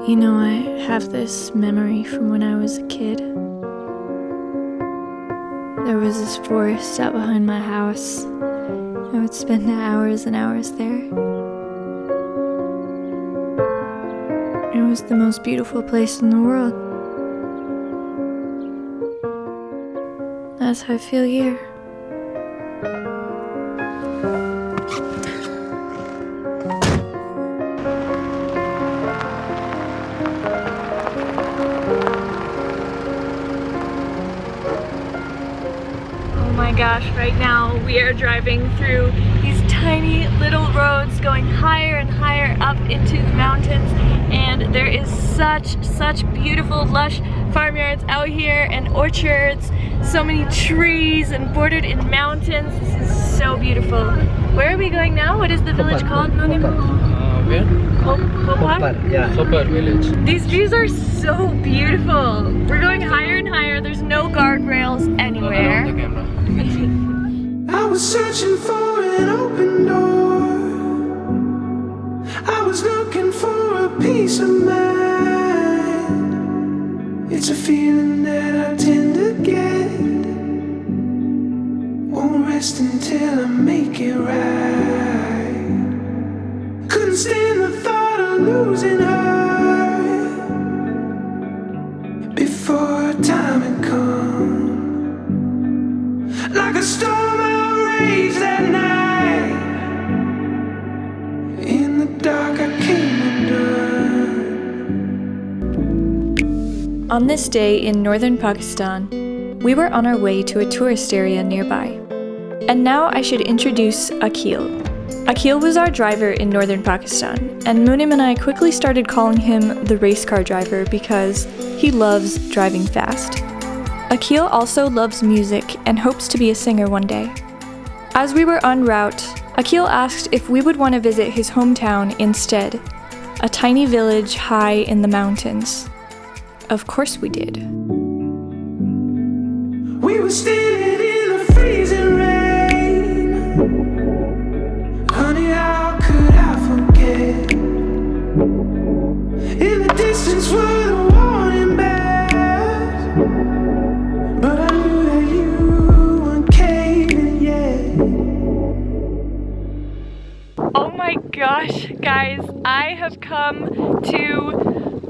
You know, I have this memory from when I was a kid. There was this forest out behind my house. I would spend hours and hours there. It was the most beautiful place in the world. That's how I feel here. Oh my gosh, right now we are driving through these tiny little roads going higher and higher up into the mountains, and there is such beautiful lush farmyards out here and orchards, so many trees and bordered in mountains. This is so beautiful. Where are we going now? What is the village called? Where? Hopar? Yeah, Hopar village. These views are so beautiful. We're going higher and higher. There's no guardrails anywhere. I was searching for an open door. I was looking for a peace of mind. It's a feeling that I tend to get. Won't rest until I make it right. Couldn't stand the thought of losing her before time had come. Like a storm I raged that night. In the dark I came undone. On this day in northern Pakistan, we were on our way to a tourist area nearby. And now I should introduce Akhil. Akhil was our driver in northern Pakistan, and Munim and I quickly started calling him the race car driver because he loves driving fast. Akhil also loves music and hopes to be a singer one day. As we were en route, Akhil asked if we would want to visit his hometown instead, a tiny village high in the mountains. Of course we did. We were standing in the freezing rain. Honey, how could I forget? In the distance were the warning bells, but I knew that you weren't caving yet. Oh my gosh, guys, I have come to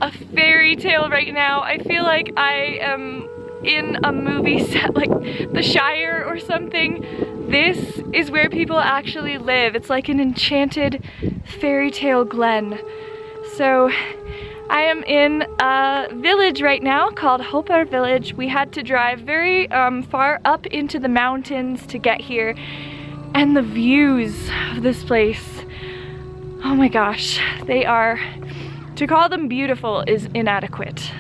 a fairy tale right now. I feel like I am in a movie set like The Shire or something. This is where people actually live. It's like an enchanted fairy tale glen. So I am in a village right now called Hopar village. We had to drive very far up into the mountains to get here, and the views of this place, oh my gosh, they are, to call them beautiful is inadequate.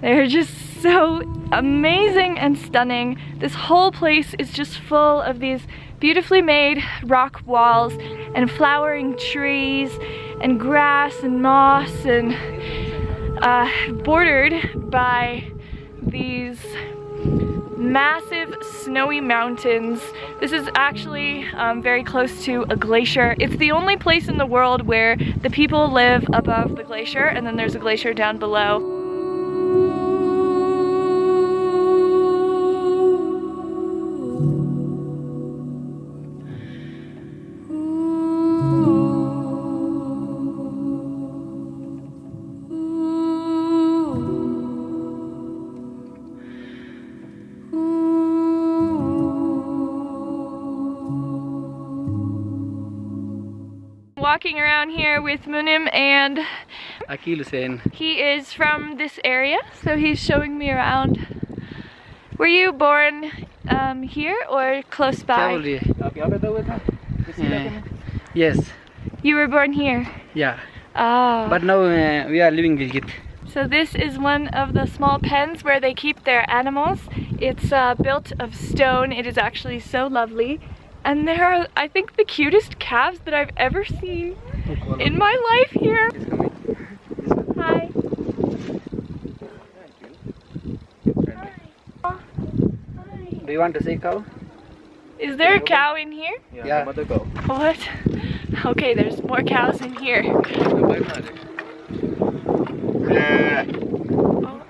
They're just so amazing and stunning. This whole place is just full of these beautifully made rock walls and flowering trees and grass and moss, and bordered by these massive snowy mountains. This is actually very close to a glacier. It's the only place in the world where the people live above the glacier, and then there's a glacier down below. Walking around here with Munim and Akhil Hussain. he is from this area, so he's showing me around. Were you born here or close by? Yes. You were born here? Yeah. Oh. But now we are living in Gilgit. So this is one of the small pens where they keep their animals. It's built of stone. It is actually so lovely. And there are, I think, the cutest calves that I've ever seen in my life here. Hi. Do you want to say cow? Is there a cow in here? Yeah. Mother cow. What? Okay, there's more cows in here. Oh.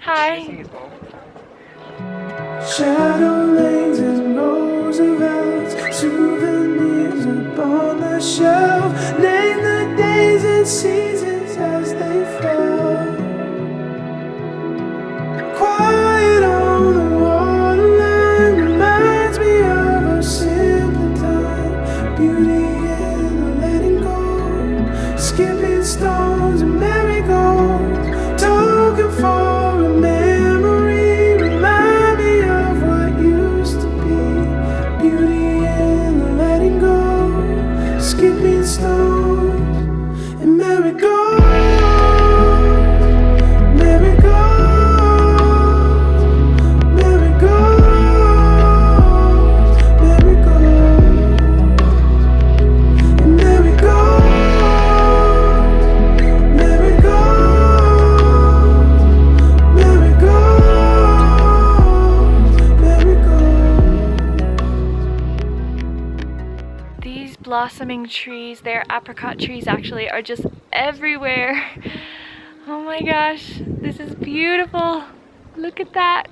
Hi. Shadow lanes and Roosevelt's souvenirs upon the shelf. Name the days and seasons as they fell. Quiet on the waterline reminds me of a simpler time. Beauty in the letting go. Skipping stones and marigolds. Talking for a memory. Remind me of what used to be. Beauty in the letting go. Skipping stones and marigolds. Blossoming trees, they're apricot trees actually, are just everywhere. Oh my gosh, this is beautiful. Look at that.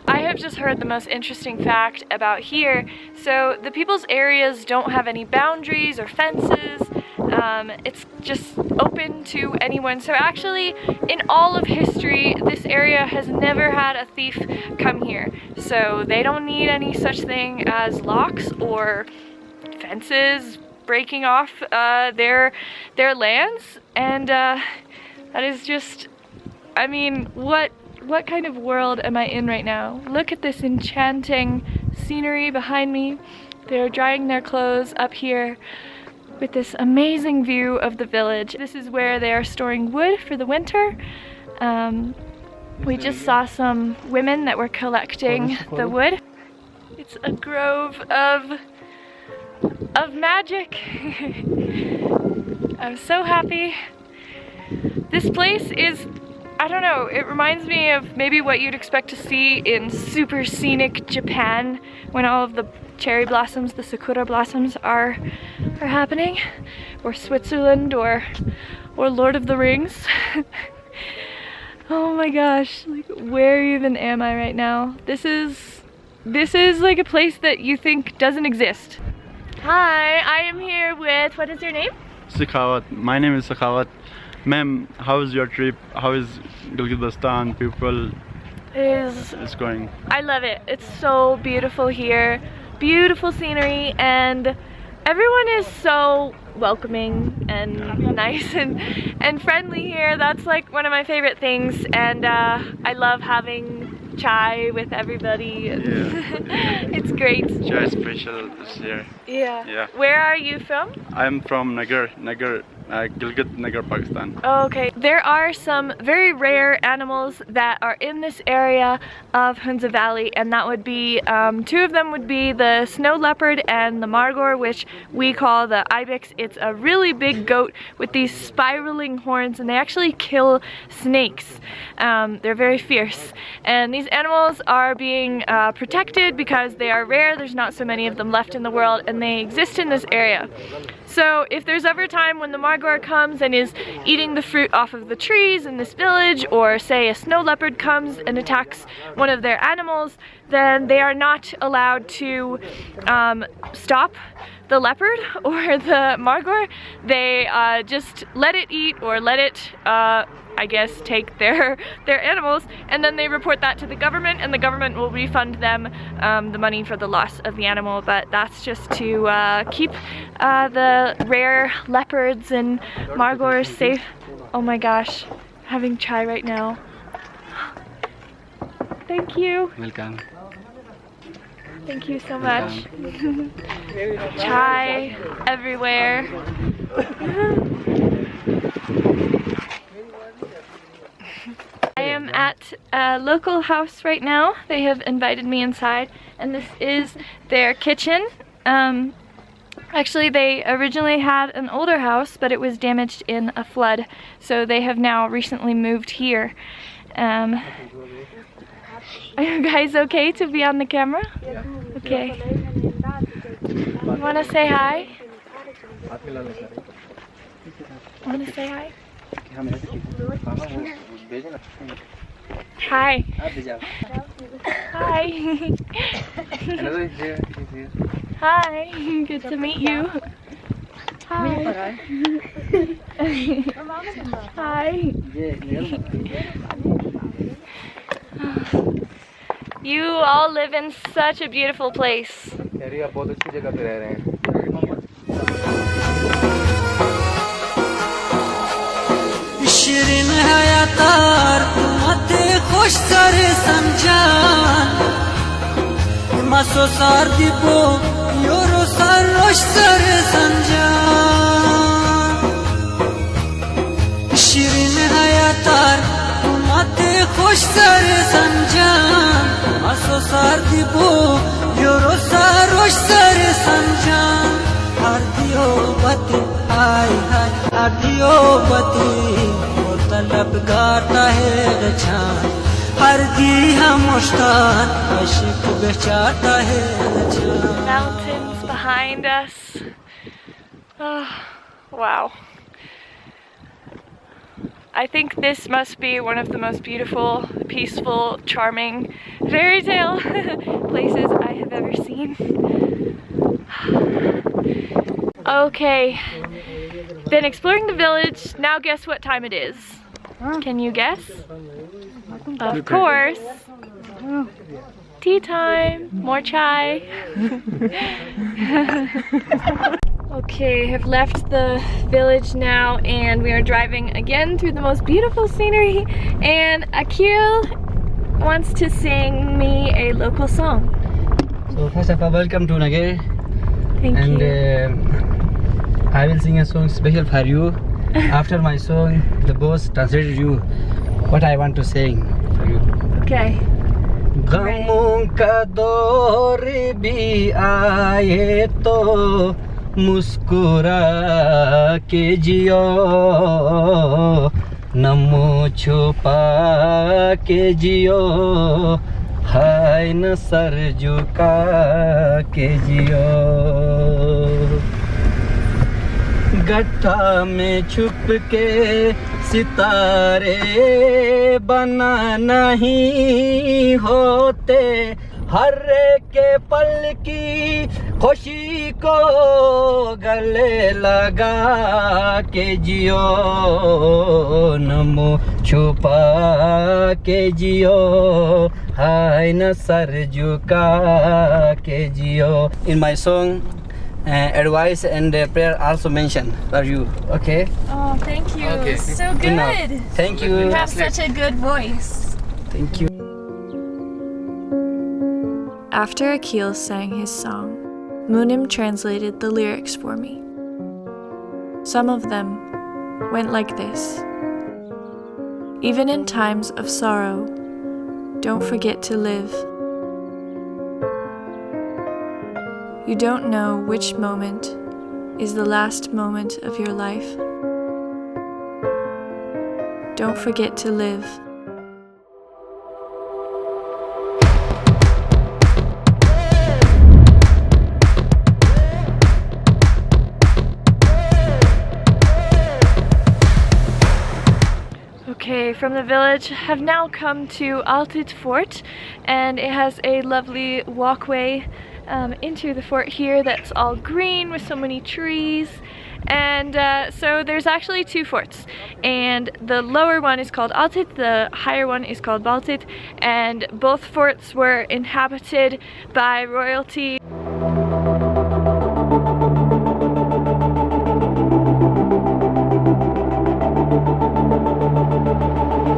I have just heard the most interesting fact about here. So the people's areas don't have any boundaries or fences. It's just open to anyone. So actually, in all of history, this area has never had a thief come here. So they don't need any such thing as locks or fences breaking off their lands, and that is just, I mean, what kind of world am I in right now? Look at this enchanting scenery behind me. They're drying their clothes up here with this amazing view of the village. This is where they are storing wood for the winter. We just saw some women that were collecting the wood. It's a grove of magic. I'm so happy. This place is, I don't know, it reminds me of maybe what you'd expect to see in super scenic Japan when all of the cherry blossoms, the sakura blossoms are happening, or Switzerland, or Lord of the Rings. Oh my gosh, like, where even am I right now? This is like a place that you think doesn't exist. Hi, I am here with, what is your name? Sakawat. My name is Sakawat. Ma'am, how is your trip? How is Gilgit people is going? I love it. It's so beautiful here. Beautiful scenery, and everyone is so welcoming and nice and friendly here. That's like one of my favorite things, and I love having chai with everybody. Yeah. It's great. Chai is special this year. Yeah. Where are you from? I'm from Nagar, Gilgit, Nagar, Pakistan. Okay. There are some very rare animals that are in this area of Hunza Valley, and that would be, two of them would be the snow leopard and the margor, which we call the ibex. It's a really big goat with these spiraling horns, and they actually kill snakes. They're very fierce. And these animals are being protected because they are rare. There's not so many of them left in the world, and they exist in this area. So if there's ever a time when the margor comes and is eating the fruit off of the trees in this village, or say a snow leopard comes and attacks one of their animals, then they are not allowed to stop the leopard or the margor. They just let it eat, or let it I guess take their animals, and then they report that to the government, and the government will refund them the money for the loss of the animal. But that's just to keep the rare leopards and margors safe. Oh my gosh, having chai right now. Thank you. Welcome. Thank you so much. Chai everywhere. I am at a local house right now. They have invited me inside, and this is their kitchen. Actually, they originally had an older house, but it was damaged in a flood, so they have now recently moved here. Are you guys okay to be on the camera? Yeah. Okay. You want to say hi? Want to say hi? Hi. Hi. Hi. Good to meet you. Hi. Hi. You all live in such a beautiful place. Shirin है तार मते खुश करे संजान मसो सार दीपो योरो सार रोश करे संजान शिरीन है तार मते खुश करे संजान मसो सार दीपो योरो सार रोश करे संजान हर दियो बती हाय हाय हर दियो बती तलब गाता है रचान हर दी हम मुश्तान अशिक बेचाता है रचान. Mountains behind us. Oh, wow. I think this must be one of the most beautiful, peaceful, charming fairy tale places I have ever seen. Okay, been exploring the village. Now guess what time it is? Can you guess? Of course. Tea time. More chai. Okay, have left the village now and we are driving again through the most beautiful scenery, and Akil wants to sing me a local song. So first of all, welcome to Nagar. Thank And you. I will sing a song special for you. After my song, the boss translated you what I want to sing for you. Okay. गमों का दौर भी आए तो मुस्कुरा के जियो, नमो छुपा के जियो, हाय न सर झुका के जियो. गड्ढा में छुप के सितारे बना नहीं होते, हर के पल की खुशी को गले लगा के जियो, नमो छुपा के जियो, हाय न सर झुका के जियो. In my song, advice and prayer also mentioned for you. Okay? Oh, thank you. Okay. So good. Enough. Thank you. You have such a good voice. Thank you. After Akil sang his song, Moonim translated the lyrics for me. Some of them went like this. Even in times of sorrow, don't forget to live. You don't know which moment is the last moment of your life. Don't forget to live. Okay, from the village, have now come to Altit Fort, and it has a lovely walkway into the fort here that's all green with so many trees. And so there's actually two forts, and the lower one is called Altit, the higher one is called Baltit, and both forts were inhabited by royalty.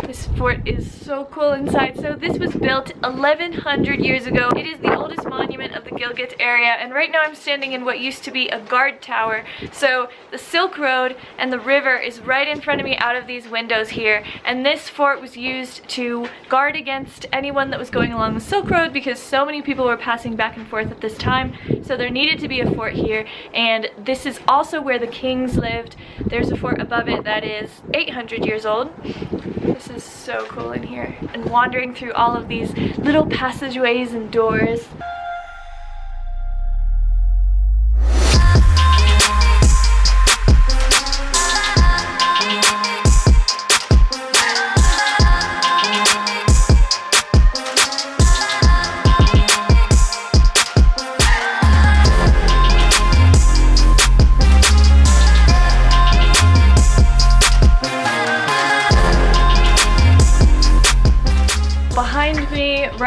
This fort is so cool inside. So this was built 1100 years ago. It is the oldest monument of the Gilgit area, and right now I'm standing in what used to be a guard tower. So the Silk Road and the river is right in front of me out of these windows here, and this fort was used to guard against anyone that was going along the Silk Road because so many people were passing back and forth at this time, so there needed to be a fort here. And this is also where the kings lived. There's a fort above it that is 800 years old. This is so cool in here, and wandering through all of these little passageways and doors.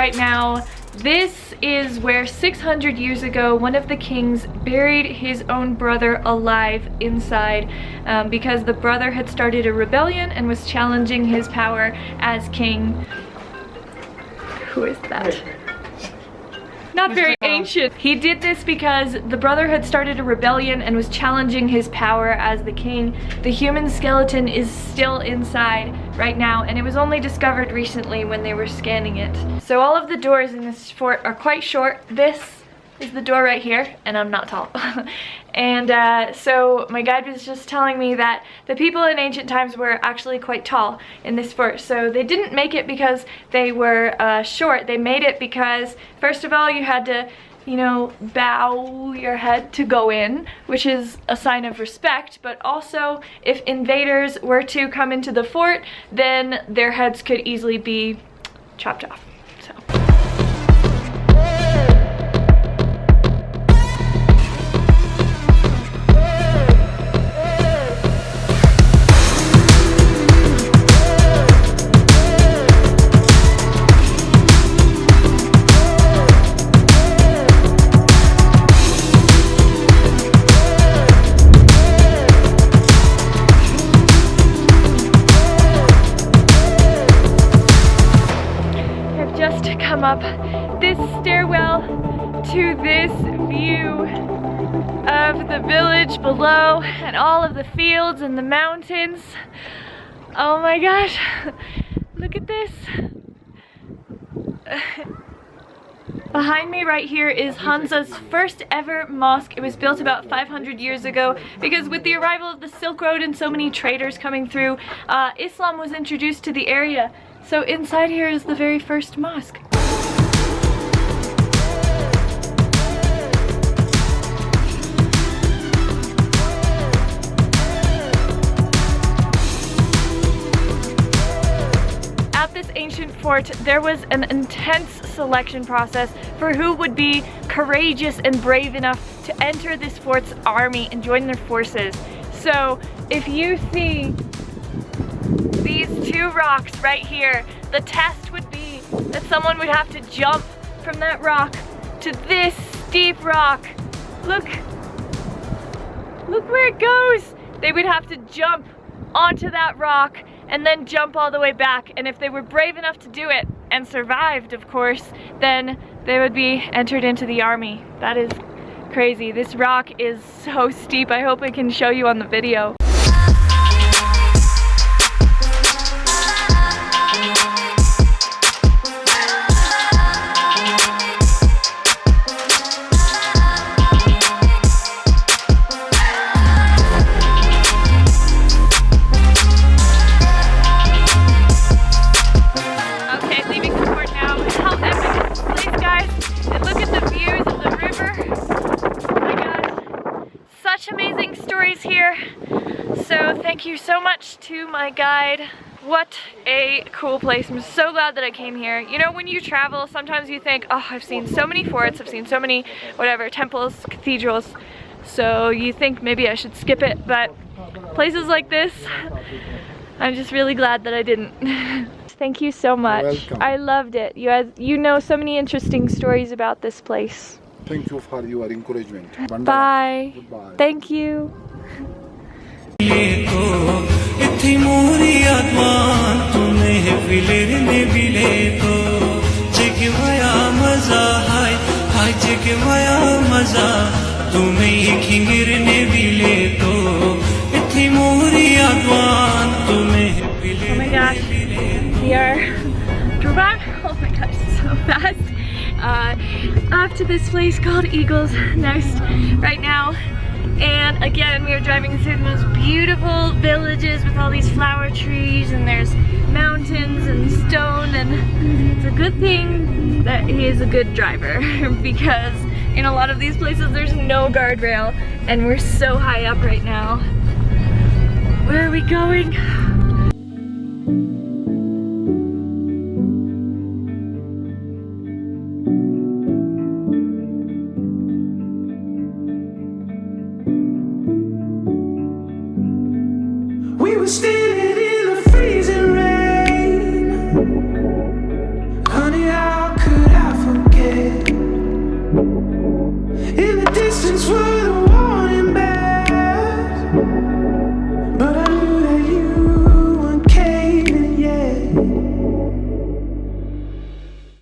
right now. This is where 600 years ago one of the kings buried his own brother alive inside because the brother had started a rebellion and was challenging his power as king. Who is that? Not very ancient. He did this because the brother had started a rebellion and was challenging his power as the king. The human skeleton is still inside right now, and it was only discovered recently when they were scanning it. So all of the doors in this fort are quite short. This is the door right here, and I'm not tall. And so my guide was just telling me that the people in ancient times were actually quite tall in this fort. So they didn't make it because they were short. They made it because, first of all, you had to, you know, bow your head to go in, which is a sign of respect, but also if invaders were to come into the fort, then their heads could easily be chopped off. So. Up this stairwell to this view of the village below and all of the fields and the mountains. Oh my gosh, look at this. Behind me right here is Hunza's first ever mosque. It was built about 500 years ago because with the arrival of the Silk Road and so many traders coming through, Islam was introduced to the area. So inside here is the very first mosque. This ancient fort, there was an intense selection process for who would be courageous and brave enough to enter this fort's army and join their forces. So if you see these two rocks right here, the test would be that someone would have to jump from that rock to this steep rock. Look where it goes. They would have to jump onto that rock and then jump all the way back, and if they were brave enough to do it and survived, of course, then they would be entered into the army. That is crazy. This rock is so steep. I hope I can show you on the video. Thank you so much to my guide. What a cool place. I'm so glad that I came here. You know, when you travel, sometimes you think, oh, I've seen so many forts, I've seen so many, whatever, temples, cathedrals. So you think maybe I should skip it, but places like this, I'm just really glad that I didn't. Thank you so much. Welcome. I loved it. You know so many interesting stories about this place. Thank you for your encouragement. Bye. Goodbye. Thank you. Oh my gosh, we are driving, oh my gosh, so fast, off to this place called Eagle's Nest right now. And again, we are driving through the most beautiful villages with all these flower trees, and there's mountains and stone, and it's a good thing that he is a good driver because in a lot of these places there's no guardrail and we're so high up right now. Where are we going? We were standing in the freezing rain. Honey, how could It's what